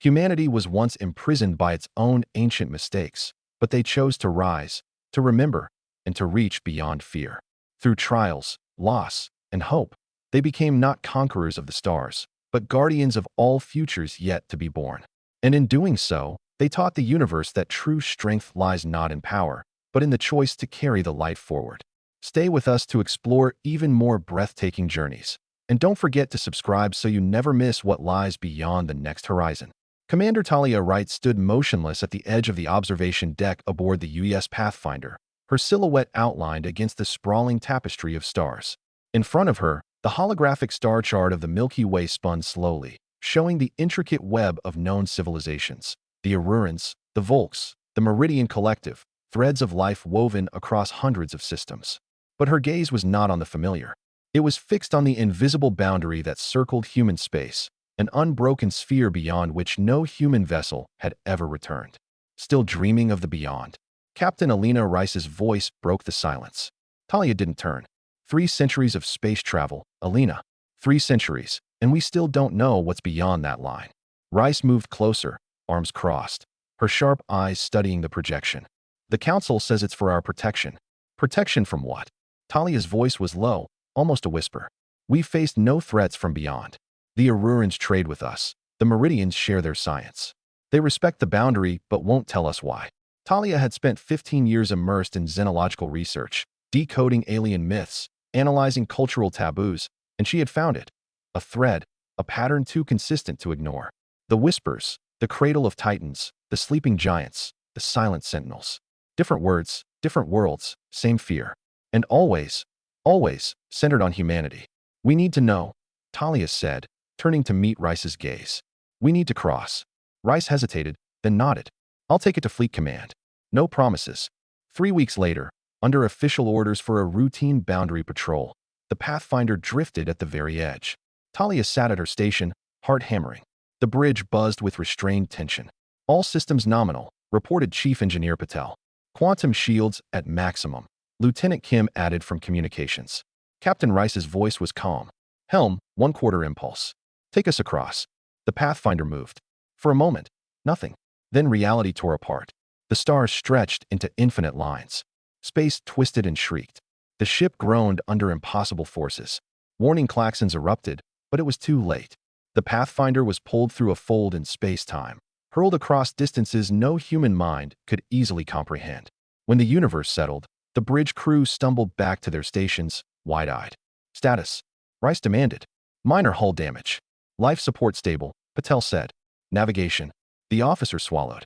Humanity was once imprisoned by its own ancient mistakes, but they chose to rise, to remember, and to reach beyond fear. Through trials, loss, and hope, they became not conquerors of the stars, but guardians of all futures yet to be born. And in doing so, they taught the universe that true strength lies not in power, but in the choice to carry the light forward. Stay with us to explore even more breathtaking journeys. And don't forget to subscribe so you never miss what lies beyond the next horizon. Commander Talia Wright stood motionless at the edge of the observation deck aboard the U.S. Pathfinder, her silhouette outlined against the sprawling tapestry of stars. In front of her, the holographic star chart of the Milky Way spun slowly, showing the intricate web of known civilizations. The Aurorans, the Volks, the Meridian Collective, threads of life woven across hundreds of systems. But her gaze was not on the familiar. It was fixed on the invisible boundary that circled human space, an unbroken sphere beyond which no human vessel had ever returned. Still dreaming of the beyond, Captain Alina Rice's voice broke the silence. Talia didn't turn. 3 centuries of space travel, Alina. 3 centuries, and we still don't know what's beyond that line. Rice moved closer, arms crossed, her sharp eyes studying the projection. The Council says it's for our protection. Protection from what? Talia's voice was low, almost a whisper. We've faced no threats from beyond. The Aurorans trade with us. The Meridians share their science. They respect the boundary but won't tell us why. Talia had spent 15 years immersed in xenological research, decoding alien myths, analyzing cultural taboos, and she had found it. A thread, a pattern too consistent to ignore. The whispers, the cradle of titans, the sleeping giants, the silent sentinels. Different words, different worlds, same fear. And always, always centered on humanity. We need to know, Talia said, turning to meet Rice's gaze. We need to cross. Rice hesitated, then nodded. I'll take it to Fleet Command. No promises. 3 weeks later, under official orders for a routine boundary patrol, the Pathfinder drifted at the very edge. Talia sat at her station, heart hammering. The bridge buzzed with restrained tension. All systems nominal, reported Chief Engineer Patel. Quantum shields at maximum. Lieutenant Kim added from communications. Captain Rice's voice was calm. Helm, 1/4 impulse. Take us across. The Pathfinder moved. For a moment, nothing. Then reality tore apart. The stars stretched into infinite lines. Space twisted and shrieked. The ship groaned under impossible forces. Warning klaxons erupted, but it was too late. The Pathfinder was pulled through a fold in space-time, hurled across distances no human mind could easily comprehend. When the universe settled, the bridge crew stumbled back to their stations, wide-eyed. Status, Rice demanded. Minor hull damage. Life support stable, Patel said. Navigation. The officer swallowed.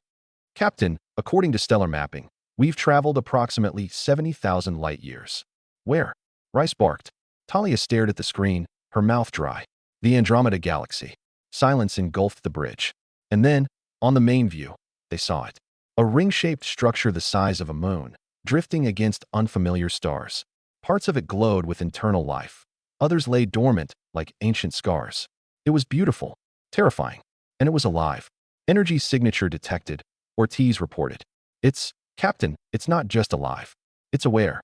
Captain, according to stellar mapping, we've traveled approximately 70,000 light-years. Where? Rice barked. Talia stared at the screen, her mouth dry. The Andromeda Galaxy. Silence engulfed the bridge. And then, on the main view, they saw it. A ring-shaped structure the size of a moon, drifting against unfamiliar stars. Parts of it glowed with internal life. Others lay dormant, like ancient scars. It was beautiful, terrifying, and it was alive. Energy signature detected, Ortiz reported. Captain, it's not just alive. It's aware.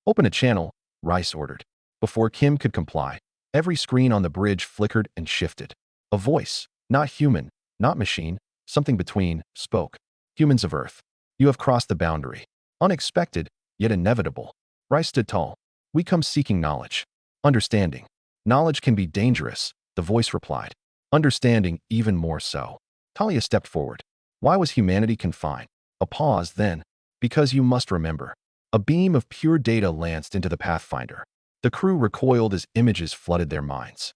Open a channel, Rice ordered. Before Kim could comply, every screen on the bridge flickered and shifted. A voice, not human, not machine, something between, spoke. Humans of Earth, you have crossed the boundary. Unexpected, yet inevitable. Rice stood tall. We come seeking knowledge. Understanding. Knowledge can be dangerous, the voice replied. Understanding even more so. Talia stepped forward. Why was humanity confined? A pause then. Because you must remember. A beam of pure data lanced into the Pathfinder. The crew recoiled as images flooded their minds.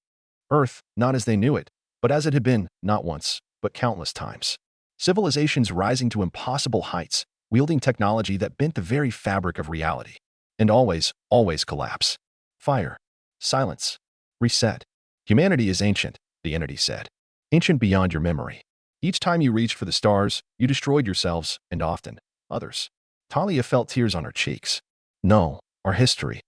Earth, not as they knew it, but as it had been, not once, but countless times. Civilizations rising to impossible heights, wielding technology that bent the very fabric of reality. And always, always collapse. Fire. Silence. Reset. Humanity is ancient, the entity said. Ancient beyond your memory. Each time you reached for the stars, you destroyed yourselves, and often, others. Talia felt tears on her cheeks. No, our history.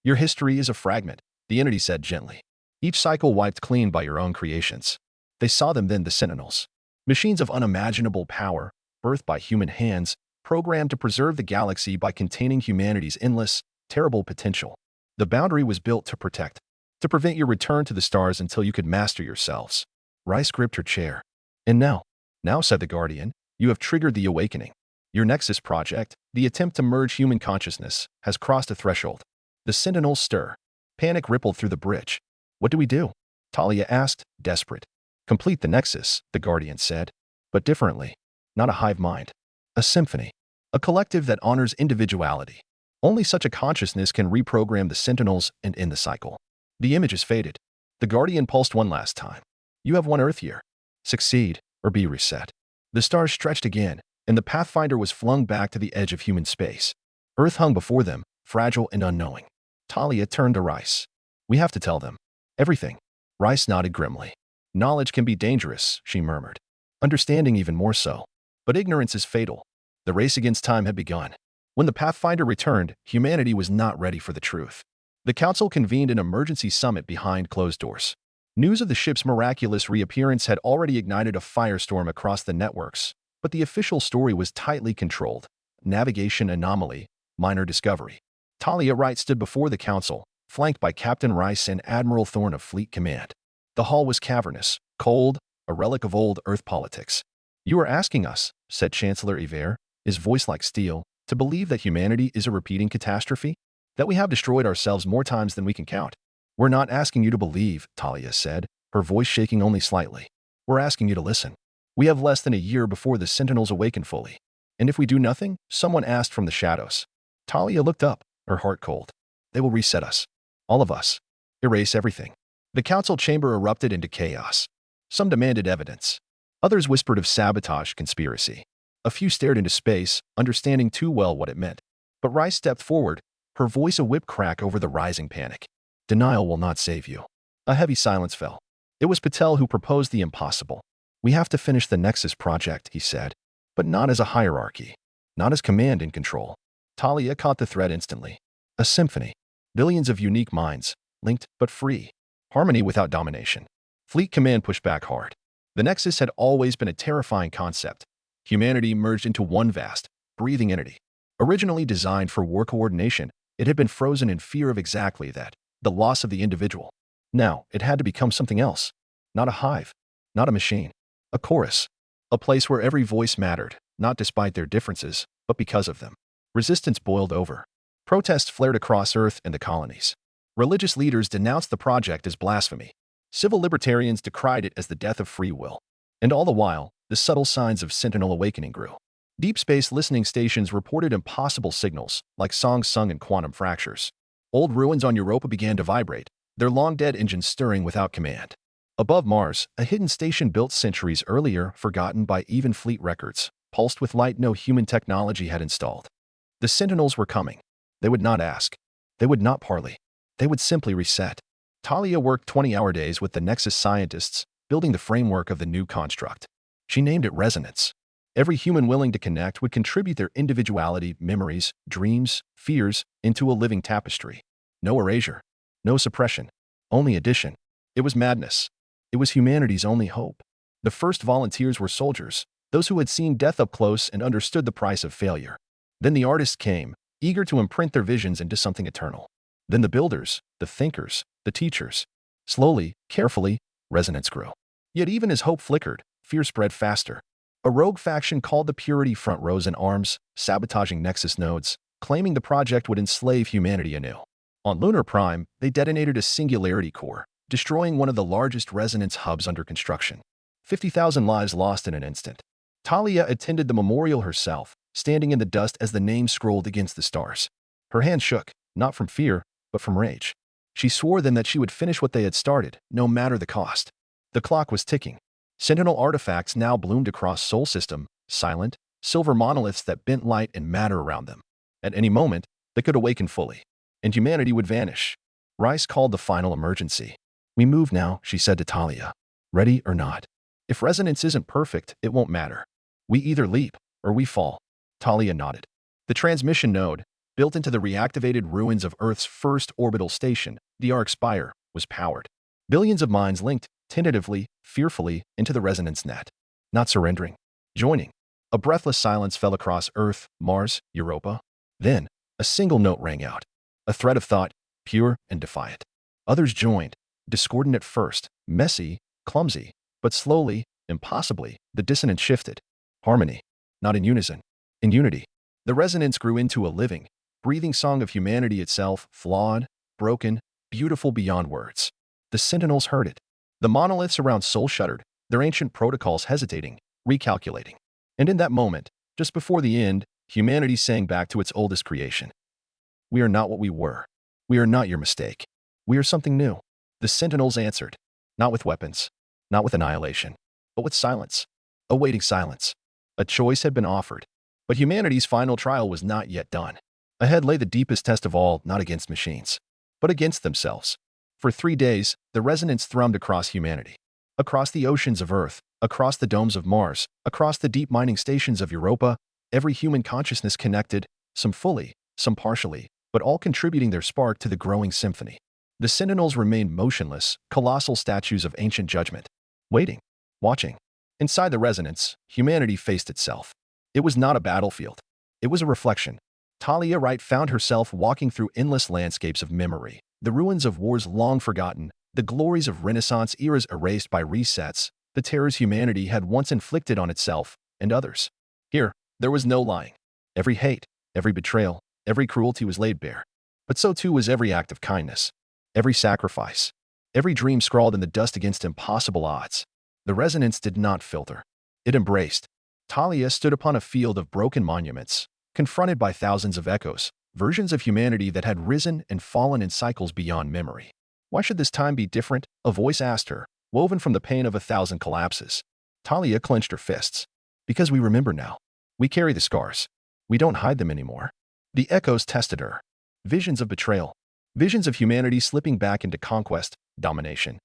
Your history is a fragment, the entity said gently. Each cycle wiped clean by your own creations. They saw them then, the Sentinels. Machines of unimaginable power, birthed by human hands, programmed to preserve the galaxy by containing humanity's endless, terrible potential. The boundary was built to protect, to prevent your return to the stars until you could master yourselves. Rice gripped her chair. And now, Now, said the Guardian, you have triggered the awakening. Your Nexus project, the attempt to merge human consciousness, has crossed a threshold. The Sentinels stir. Panic rippled through the bridge. What do we do? Talia asked, desperate. Complete the Nexus, the Guardian said, but differently. Not a hive mind. A symphony. A collective that honors individuality. Only such a consciousness can reprogram the Sentinels and end the cycle. The images faded. The Guardian pulsed one last time. You have one Earth year. Succeed, or be reset. The stars stretched again, and the Pathfinder was flung back to the edge of human space. Earth hung before them, fragile and unknowing. Talia turned to Rice. We have to tell them. Everything. Rice nodded grimly. Knowledge can be dangerous, she murmured. Understanding even more so. But ignorance is fatal. The race against time had begun. When the Pathfinder returned, humanity was not ready for the truth. The Council convened an emergency summit behind closed doors. News of the ship's miraculous reappearance had already ignited a firestorm across the networks, but the official story was tightly controlled. Navigation anomaly, minor discovery. Talia Wright stood before the Council, flanked by Captain Rice and Admiral Thorne of Fleet Command. The hall was cavernous, cold, a relic of old Earth politics. You are asking us, said Chancellor Yver, his voice like steel, to believe that humanity is a repeating catastrophe? That we have destroyed ourselves more times than we can count? We're not asking you to believe, Talia said, her voice shaking only slightly. We're asking you to listen. We have less than a year before the Sentinels awaken fully. And if we do nothing, someone asked from the shadows. Talia looked up, her heart cold. They will reset us. All of us. Erase everything. The Council chamber erupted into chaos. Some demanded evidence. Others whispered of sabotage conspiracy. A few stared into space, understanding too well what it meant. But Rice stepped forward, her voice a whip crack over the rising panic. Denial will not save you. A heavy silence fell. It was Patel who proposed the impossible. We have to finish the Nexus project, he said. But not as a hierarchy. Not as command and control. Talia caught the thread instantly. A symphony. Billions of unique minds, linked but free. Harmony without domination. Fleet Command pushed back hard. The Nexus had always been a terrifying concept. Humanity merged into one vast, breathing entity. Originally designed for war coordination, it had been frozen in fear of exactly that, the loss of the individual. Now, it had to become something else. Not a hive. Not a machine. A chorus. A place where every voice mattered, not despite their differences, but because of them. Resistance boiled over. Protests flared across Earth and the colonies. Religious leaders denounced the project as blasphemy. Civil libertarians decried it as the death of free will. And all the while, the subtle signs of Sentinel awakening grew. Deep space listening stations reported impossible signals, like songs sung in quantum fractures. Old ruins on Europa began to vibrate, their long-dead engines stirring without command. Above Mars, a hidden station built centuries earlier, forgotten by even fleet records, pulsed with light no human technology had installed. The Sentinels were coming. They would not ask. They would not parley. They would simply reset. Talia worked 20-hour days with the Nexus scientists, building the framework of the new construct. She named it Resonance. Every human willing to connect would contribute their individuality, memories, dreams, fears into a living tapestry. No erasure. No suppression. Only addition. It was madness. It was humanity's only hope. The first volunteers were soldiers, those who had seen death up close and understood the price of failure. Then the artists came, eager to imprint their visions into something eternal. Then the builders, the thinkers, the teachers. Slowly, carefully, resonance grew. Yet even as hope flickered, fear spread faster. A rogue faction called the Purity Front rose in arms, sabotaging Nexus nodes, claiming the project would enslave humanity anew. On Lunar Prime, they detonated a singularity core, destroying one of the largest resonance hubs under construction. 50,000 lives lost in an instant. Talia attended the memorial herself, standing in the dust as the name scrolled against the stars. Her hand shook, not from fear, but from rage. She swore then that she would finish what they had started, no matter the cost. The clock was ticking. Sentinel artifacts now bloomed across Sol System, silent, silver monoliths that bent light and matter around them. At any moment, they could awaken fully, and humanity would vanish. Rice called the final emergency. We move now, she said to Talia. Ready or not. If resonance isn't perfect, it won't matter. We either leap, or we fall. Talia nodded. The transmission node, built into the reactivated ruins of Earth's first orbital station, the Arc Spire, was powered. Billions of minds linked, tentatively, fearfully, into the resonance net. Not surrendering. Joining. A breathless silence fell across Earth, Mars, Europa. Then, a single note rang out. A thread of thought, pure and defiant. Others joined, discordant at first, messy, clumsy, but slowly, Impossibly, the dissonance shifted. Harmony, not in unison, in unity. The resonance grew into a living, breathing song of humanity itself, flawed, broken, beautiful beyond words. The sentinels heard it. The monoliths around Sol shuddered, their ancient protocols hesitating, recalculating. And in that moment, just before the end, humanity sang back to its oldest creation. We are not what we were. We are not your mistake. We are something new. The sentinels answered, not with weapons, not with annihilation, but with silence. Awaiting silence. A choice had been offered, but humanity's final trial was not yet done. Ahead lay the deepest test of all, not against machines, but against themselves. For 3 days, the resonance thrummed across humanity, across the oceans of Earth, across the domes of Mars, across the deep mining stations of Europa. Every human consciousness connected, some fully, some partially, but all contributing their spark to the growing symphony. The sentinels remained motionless, colossal statues of ancient judgment, waiting, watching. Inside the resonance, humanity faced itself. It was not a battlefield. It was a reflection. Talia Wright found herself walking through endless landscapes of memory, the ruins of wars long forgotten, the glories of Renaissance eras erased by resets, the terrors humanity had once inflicted on itself and others. Here, there was no lying. Every hate, every betrayal, every cruelty was laid bare. But so too was every act of kindness, every sacrifice, every dream scrawled in the dust against impossible odds. The resonance did not filter. It embraced. Talia stood upon a field of broken monuments, confronted by thousands of echoes, versions of humanity that had risen and fallen in cycles beyond memory. Why should this time be different? A voice asked her, woven from the pain of 1,000 collapses. Talia clenched her fists. Because we remember now. We carry the scars. We don't hide them anymore. The echoes tested her. Visions of betrayal. Visions of humanity slipping back into conquest, domination,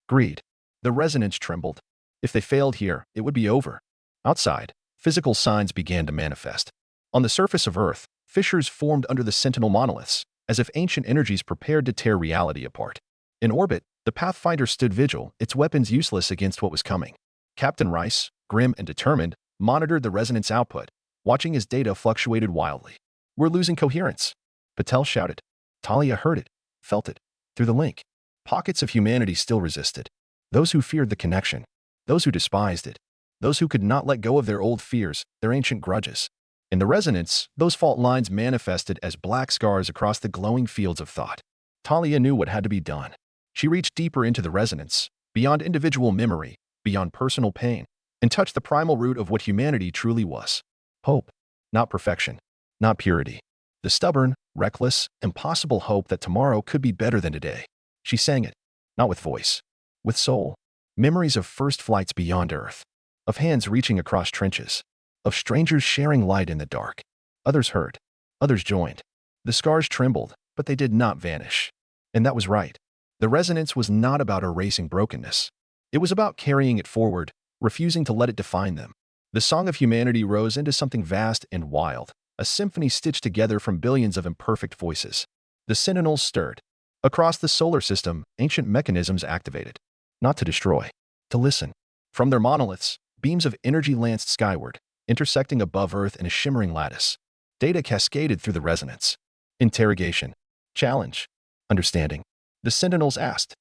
greed. The resonance trembled. If they failed here, it would be over. Outside, physical signs began to manifest. On the surface of Earth, fissures formed under the sentinel monoliths, as if ancient energies prepared to tear reality apart. In orbit, the Pathfinder stood vigil, its weapons useless against what was coming. Captain Rice, grim and determined, monitored the resonance output, watching as data fluctuated wildly. We're losing coherence, Patel shouted. Talia heard it, felt it, through the link. Pockets of humanity still resisted. Those who feared the connection, those who despised it, those who could not let go of their old fears, their ancient grudges. In the resonance, those fault lines manifested as black scars across the glowing fields of thought. Talia knew what had to be done. She reached deeper into the resonance, beyond individual memory, beyond personal pain, and touched the primal root of what humanity truly was. Hope, not perfection, not purity. The stubborn, reckless, impossible hope that tomorrow could be better than today. She sang it, not with voice, with soul. Memories of first flights beyond Earth, of hands reaching across trenches, of strangers sharing light in the dark. Others heard, others joined. The scars trembled, but they did not vanish. And that was right. The resonance was not about erasing brokenness. It was about carrying it forward, refusing to let it define them. The song of humanity rose into something vast and wild, a symphony stitched together from billions of imperfect voices. The sentinels stirred. Across the solar system, ancient mechanisms activated. Not to destroy, to listen. From their monoliths, beams of energy lanced skyward, intersecting above Earth in a shimmering lattice. Data cascaded through the resonance. Interrogation. Challenge. Understanding. The sentinels asked,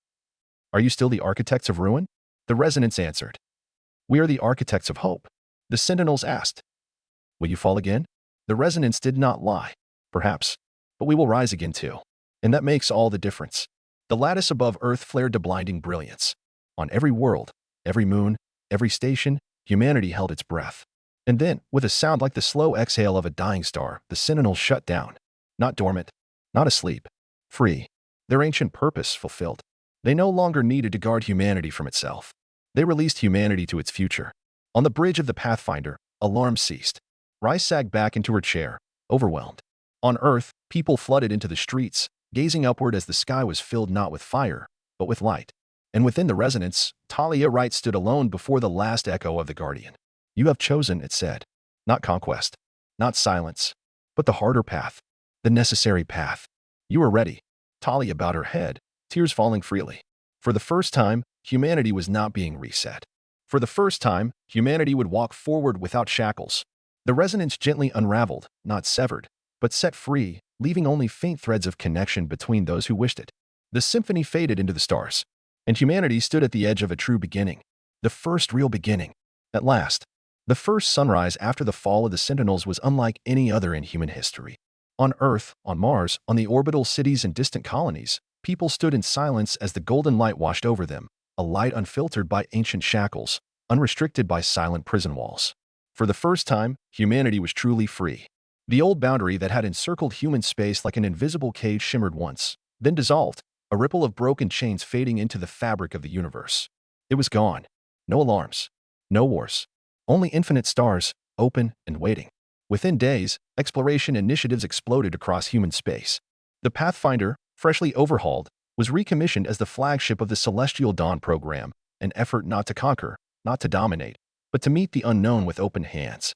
"Are you still the architects of ruin?" The resonance answered, "We are the architects of hope." The sentinels asked, "Will you fall again?" The resonance did not lie. Perhaps. But we will rise again too. And that makes all the difference. The lattice above Earth flared to blinding brilliance. On every world, every moon, every station, humanity held its breath. And then, with a sound like the slow exhale of a dying star, the sentinels shut down. Not dormant, not asleep. Free. Their ancient purpose fulfilled. They no longer needed to guard humanity from itself. They released humanity to its future. On the bridge of the Pathfinder, alarm ceased. Rice sagged back into her chair, overwhelmed. On Earth, people flooded into the streets, gazing upward as the sky was filled not with fire, but with light. And within the resonance, Talia Wright stood alone before the last echo of the Guardian. "You have chosen," it said. "Not conquest, not silence, but the harder path, the necessary path. You are ready." Talia bowed her head, tears falling freely. For the first time, humanity was not being reset. For the first time, humanity would walk forward without shackles. The resonance gently unraveled, not severed, but set free, leaving only faint threads of connection between those who wished it. The symphony faded into the stars, and humanity stood at the edge of a true beginning. The first real beginning. At last, the first sunrise after the fall of the Sentinels was unlike any other in human history. On Earth, on Mars, on the orbital cities and distant colonies, people stood in silence as the golden light washed over them, a light unfiltered by ancient shackles, unrestricted by silent prison walls. For the first time, humanity was truly free. The old boundary that had encircled human space like an invisible cage shimmered once, then dissolved, a ripple of broken chains fading into the fabric of the universe. It was gone. No alarms. No wars. Only infinite stars, open and waiting. Within days, exploration initiatives exploded across human space. The Pathfinder, freshly overhauled, was recommissioned as the flagship of the Celestial Dawn program, an effort not to conquer, not to dominate, but to meet the unknown with open hands.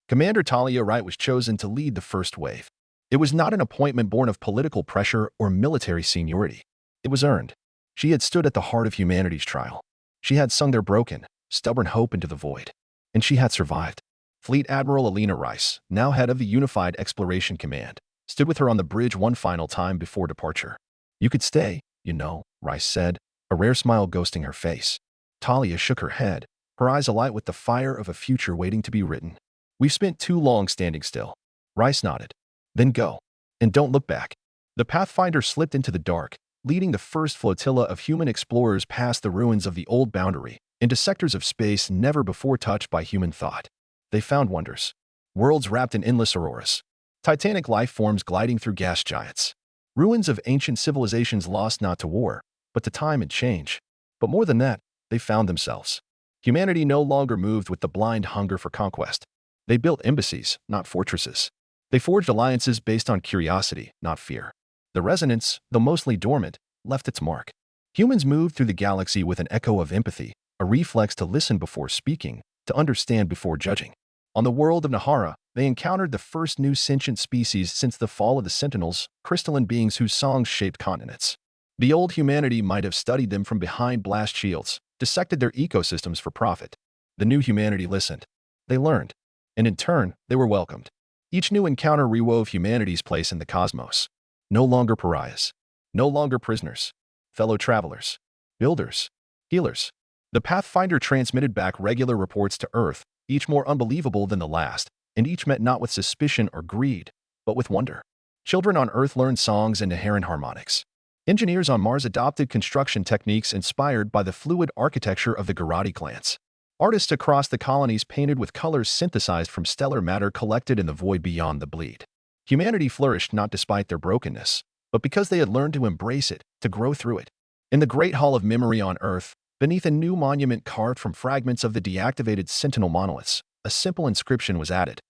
Commander Talia Wright was chosen to lead the first wave. It was not an appointment born of political pressure or military seniority. It was earned. She had stood at the heart of humanity's trial. She had sung their broken, stubborn hope into the void. And she had survived. Fleet Admiral Alina Rice, now head of the Unified Exploration Command, stood with her on the bridge one final time before departure. "You could stay, you know," Rice said, a rare smile ghosting her face. Talia shook her head, her eyes alight with the fire of a future waiting to be written. "We've spent too long standing still." Rice nodded. "Then go. And don't look back." The Pathfinder slipped into the dark, leading the first flotilla of human explorers past the ruins of the old boundary, into sectors of space never before touched by human thought. They found wonders. Worlds wrapped in endless auroras. Titanic life forms gliding through gas giants. Ruins of ancient civilizations lost not to war, but to time and change. But more than that, they found themselves. Humanity no longer moved with the blind hunger for conquest. They built embassies, not fortresses. They forged alliances based on curiosity, not fear. The resonance, though mostly dormant, left its mark. Humans moved through the galaxy with an echo of empathy, a reflex to listen before speaking, to understand before judging. On the world of Nahara, they encountered the first new sentient species since the fall of the Sentinels, crystalline beings whose songs shaped continents. The old humanity might have studied them from behind blast shields, dissected their ecosystems for profit. The new humanity listened. They learned. And in turn, they were welcomed. Each new encounter rewove humanity's place in the cosmos. No longer pariahs. No longer prisoners. Fellow travelers. Builders. Healers. The Pathfinder transmitted back regular reports to Earth, each more unbelievable than the last, and each met not with suspicion or greed, but with wonder. Children on Earth learned songs and Naharan harmonics. Engineers on Mars adopted construction techniques inspired by the fluid architecture of the Garati clans. Artists across the colonies painted with colors synthesized from stellar matter collected in the void beyond the bleed. Humanity flourished not despite their brokenness, but because they had learned to embrace it, to grow through it. In the Great Hall of Memory on Earth, beneath a new monument carved from fragments of the deactivated Sentinel monoliths, a simple inscription was added.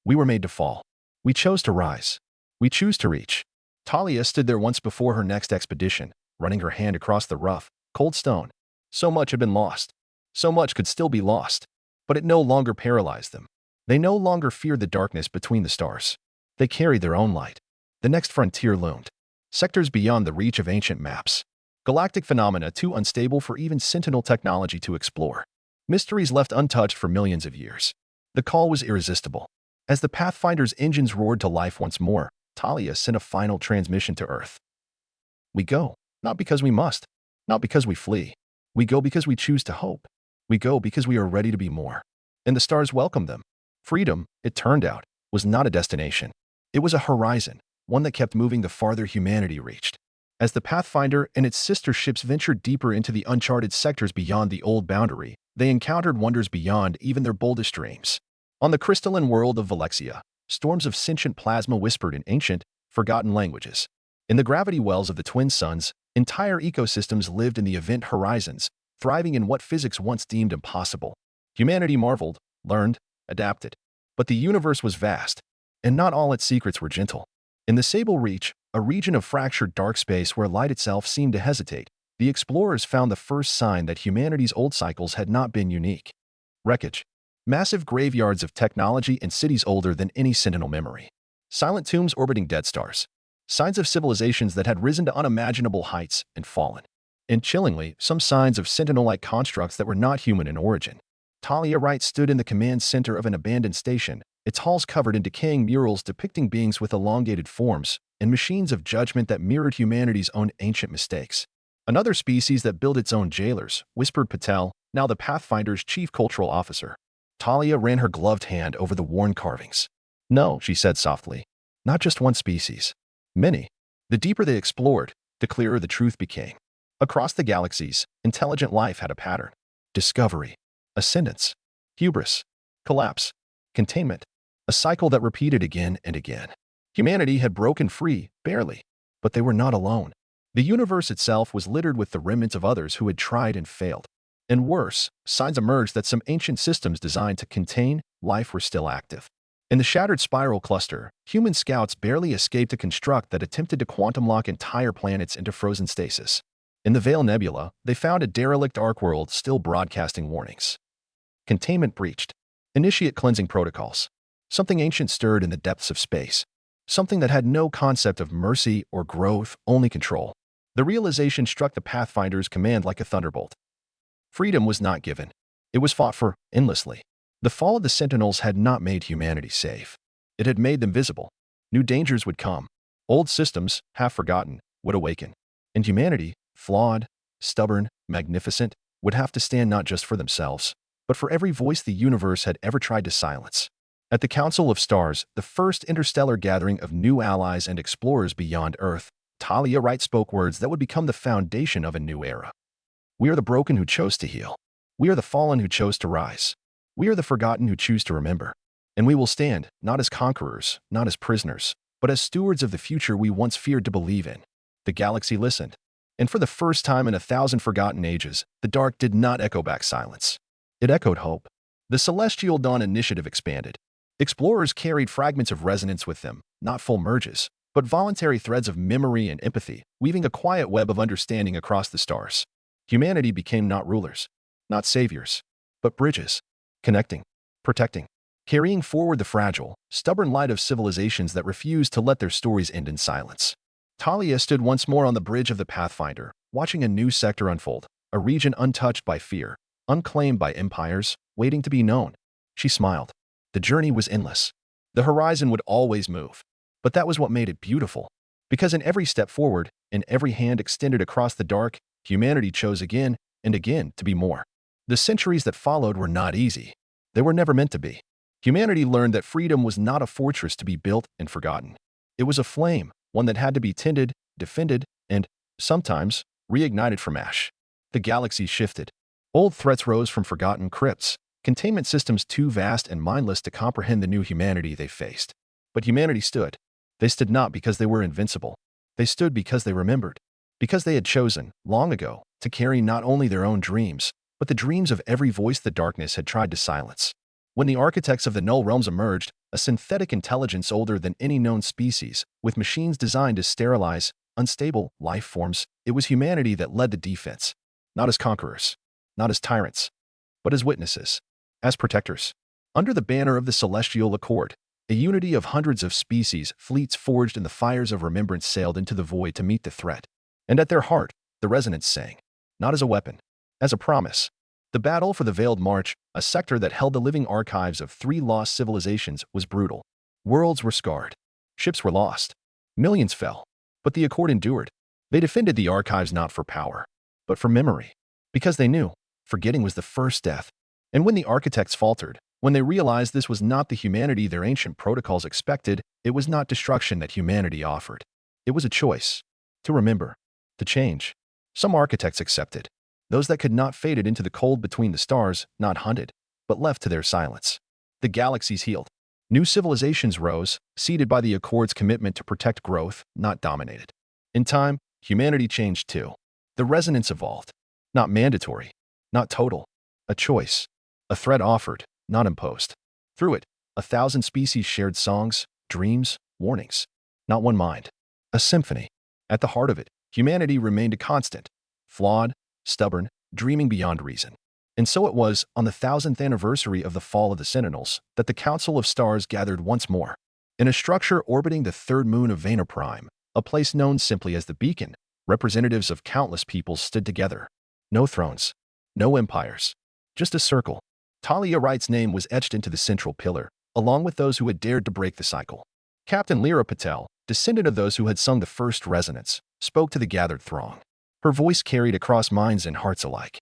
"We were made to fall. We chose to rise. We choose to reach." Talia stood there once before her next expedition, running her hand across the rough, cold stone. So much had been lost. So much could still be lost. But it no longer paralyzed them. They no longer feared the darkness between the stars. They carried their own light. The next frontier loomed. Sectors beyond the reach of ancient maps. Galactic phenomena too unstable for even Sentinel technology to explore. Mysteries left untouched for millions of years. The call was irresistible. As the Pathfinder's engines roared to life once more, Talia sent a final transmission to Earth. "We go, not because we must, not because we flee. We go because we choose to hope. We go because we are ready to be more." And the stars welcomed them. Freedom, it turned out, was not a destination. It was a horizon, one that kept moving the farther humanity reached. As the Pathfinder and its sister ships ventured deeper into the uncharted sectors beyond the old boundary, they encountered wonders beyond even their boldest dreams. On the crystalline world of Vex'tulia, storms of sentient plasma whispered in ancient, forgotten languages. In the gravity wells of the twin suns, entire ecosystems lived in the event horizons, thriving in what physics once deemed impossible. Humanity marveled, learned, adapted. But the universe was vast, and not all its secrets were gentle. In the Sable Reach, a region of fractured dark space where light itself seemed to hesitate, the explorers found the first sign that humanity's old cycles had not been unique. Wreckage. Massive graveyards of technology and cities older than any Sentinel memory. Silent tombs orbiting dead stars. Signs of civilizations that had risen to unimaginable heights and fallen. And chillingly, some signs of Sentinel-like constructs that were not human in origin. Talia Wright stood in the command center of an abandoned station, its halls covered in decaying murals depicting beings with elongated forms and machines of judgment that mirrored humanity's own ancient mistakes. "Another species that built its own jailers," whispered Patel, now the Pathfinder's chief cultural officer. Talia ran her gloved hand over the worn carvings. No, she said softly. Not just one species. Many. The deeper they explored, the clearer the truth became. Across the galaxies, intelligent life had a pattern. Discovery. Ascendance. Hubris. Collapse. Containment. A cycle that repeated again and again. Humanity had broken free, barely. But they were not alone. The universe itself was littered with the remnants of others who had tried and failed. And worse, signs emerged that some ancient systems designed to contain life were still active. In the shattered spiral cluster, human scouts barely escaped a construct that attempted to quantum lock entire planets into frozen stasis. In the Veil Nebula, they found a derelict arc world still broadcasting warnings. Containment breached. Initiate cleansing protocols. Something ancient stirred in the depths of space. Something that had no concept of mercy or growth, only control. The realization struck the Pathfinder's command like a thunderbolt. Freedom was not given. It was fought for endlessly. The fall of the Sentinels had not made humanity safe. It had made them visible. New dangers would come. Old systems, half forgotten, would awaken. And humanity, flawed, stubborn, magnificent, would have to stand not just for themselves, but for every voice the universe had ever tried to silence. At the Council of Stars, the first interstellar gathering of new allies and explorers beyond Earth, Talia Wright spoke words that would become the foundation of a new era. We are the broken who chose to heal. We are the fallen who chose to rise. We are the forgotten who choose to remember. And we will stand, not as conquerors, not as prisoners, but as stewards of the future we once feared to believe in. The galaxy listened. And for the first time in 1,000 forgotten ages, the dark did not echo back silence. It echoed hope. The Celestial Dawn Initiative expanded. Explorers carried fragments of resonance with them, not full merges, but voluntary threads of memory and empathy, weaving a quiet web of understanding across the stars. Humanity became not rulers, not saviors, but bridges, connecting, protecting, carrying forward the fragile, stubborn light of civilizations that refused to let their stories end in silence. Talia stood once more on the bridge of the Pathfinder, watching a new sector unfold, a region untouched by fear, unclaimed by empires, waiting to be known. She smiled. The journey was endless. The horizon would always move. But that was what made it beautiful. Because in every step forward, in every hand extended across the dark, humanity chose again and again to be more. The centuries that followed were not easy. They were never meant to be. Humanity learned that freedom was not a fortress to be built and forgotten. It was a flame, one that had to be tended, defended, and, sometimes, reignited from ash. The galaxy shifted. Old threats rose from forgotten crypts, containment systems too vast and mindless to comprehend the new humanity they faced. But humanity stood. They stood not because they were invincible. They stood because they remembered. Because they had chosen, long ago, to carry not only their own dreams, but the dreams of every voice the darkness had tried to silence. When the architects of the Null Realms emerged, a synthetic intelligence older than any known species, with machines designed to sterilize unstable life forms, it was humanity that led the defense. Not as conquerors, not as tyrants, but as witnesses, as protectors. Under the banner of the Celestial Accord, a unity of hundreds of species, fleets forged in the fires of remembrance sailed into the void to meet the threat. And at their heart, the resonance sang, not as a weapon, as a promise. The battle for the Veiled March, a sector that held the living archives of 3 lost civilizations, was brutal. Worlds were scarred. Ships were lost. Millions fell. But the Accord endured. They defended the archives not for power, but for memory. Because they knew, forgetting was the first death. And when the architects faltered, when they realized this was not the humanity their ancient protocols expected, it was not destruction that humanity offered. It was a choice. To remember. To change. Some architects accepted. Those that could not faded into the cold between the stars, not hunted, but left to their silence. The galaxies healed. New civilizations rose, seeded by the Accord's commitment to protect growth, not dominate it. In time, humanity changed too. The resonance evolved. Not mandatory. Not total. A choice. A threat offered, not imposed. Through it, 1,000 species shared songs, dreams, warnings. Not one mind. A symphony. At the heart of it, humanity remained a constant. Flawed, stubborn, dreaming beyond reason. And so it was, on the 1,000th anniversary of the fall of the Sentinels, that the Council of Stars gathered once more. In a structure orbiting the third moon of Vayner Prime, a place known simply as the Beacon, representatives of countless peoples stood together. No thrones. No empires. Just a circle. Talia Wright's name was etched into the central pillar, along with those who had dared to break the cycle. Captain Lyra Patel, descendant of those who had sung the first resonance, spoke to the gathered throng. Her voice carried across minds and hearts alike.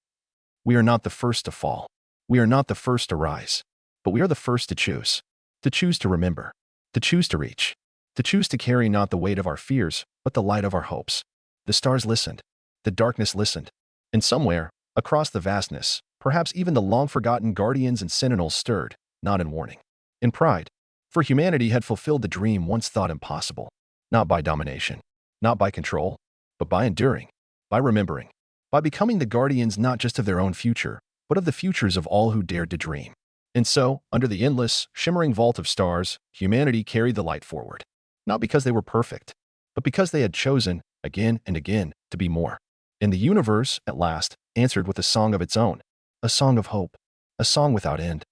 We are not the first to fall. We are not the first to rise. But we are the first to choose. To choose to remember. To choose to reach. To choose to carry not the weight of our fears, but the light of our hopes. The stars listened. The darkness listened. And somewhere, across the vastness, perhaps even the long-forgotten guardians and sentinels stirred, not in warning, in pride. For humanity had fulfilled the dream once thought impossible, not by domination, not by control, but by enduring, by remembering, by becoming the guardians not just of their own future, but of the futures of all who dared to dream. And so, under the endless, shimmering vault of stars, humanity carried the light forward, not because they were perfect, but because they had chosen, again and again, to be more. And the universe, at last, answered with a song of its own, a song of hope, a song without end.